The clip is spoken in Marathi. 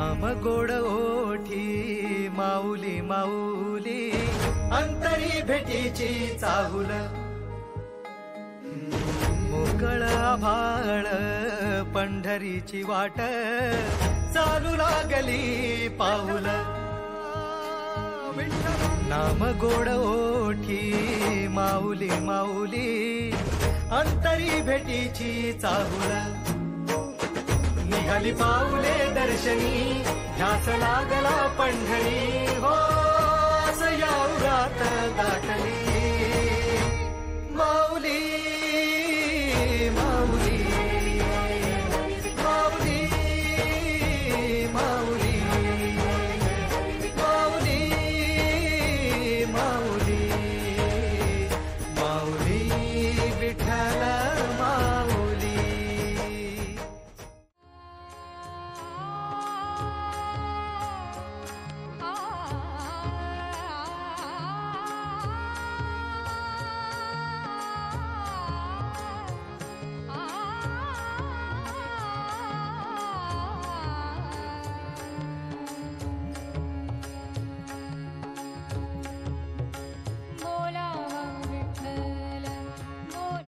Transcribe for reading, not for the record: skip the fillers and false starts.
नाम गोड ओठी माऊली माऊली, अंतरी भेटीची चाहुल, मोकळ आभाळ पंढरीची वाट, चालू लागली पाऊल, नाम गोड ओठी माऊली माऊली, अंतरी भेटीची चाहुल, निघाली पाऊले दर्शनी, ध्यास लागला पंढरी, हो असं या उरात दाटली.